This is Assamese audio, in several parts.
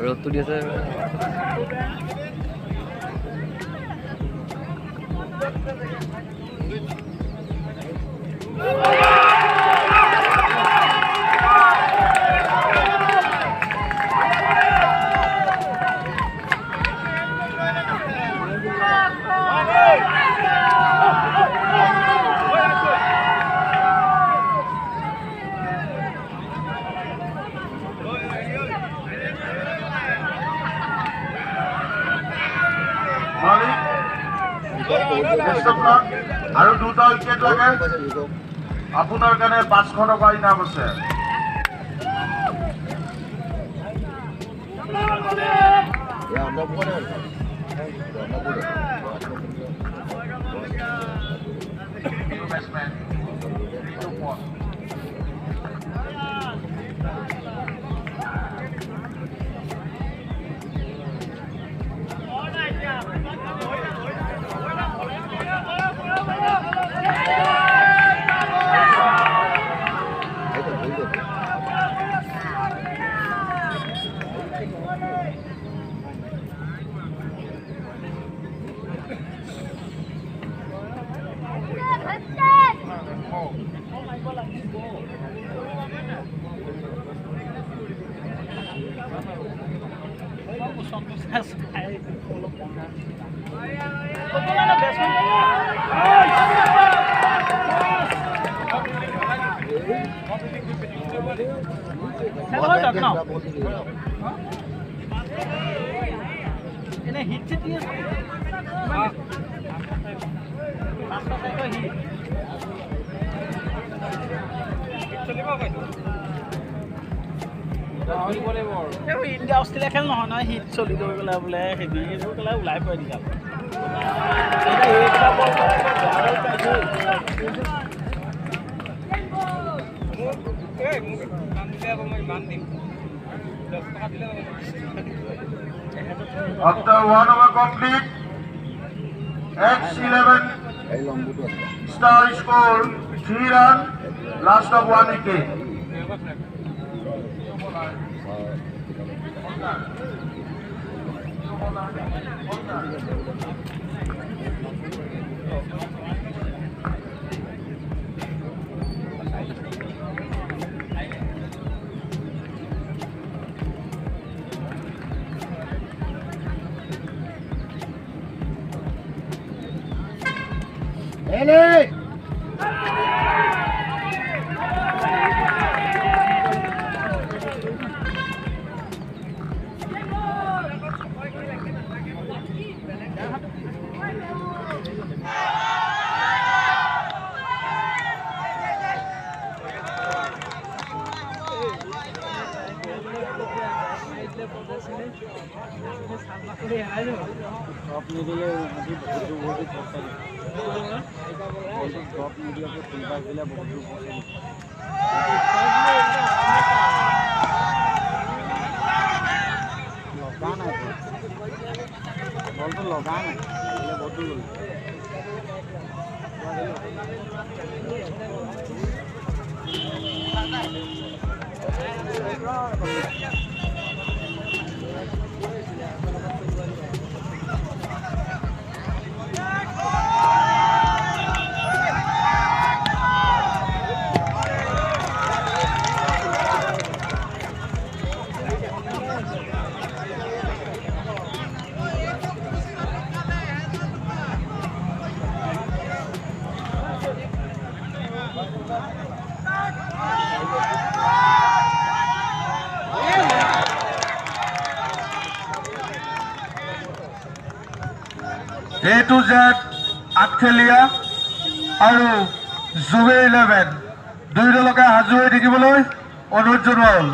ৰ'দটো দি আছে আৰু দুটা উইকেট লাগে আপোনাৰ কাৰণে 500 টকা ইনাম আছে ইণ্ডিয়া অষ্ট্ৰেলিয়া খেল নহয় নহয় হিট চলি গৈ পেলাই বোলে হেভি এইবোৰ পেলাই ওলাই পৰে দিগা After 1 over complete, X11 star score 3 run, last of 1 wicket. Ellie! Top middle अभी बहुत ही बहुत top middle पे फुल बैक दिला बहुत लगाना है बॉल तो लगाना है ये बहुत दूर A to Z Athelia আৰু Juve 11 দুই দলকে হাজু হৈ থাকিবলৈ অনুৰোধ জনোৱা হ'ল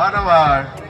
1 over.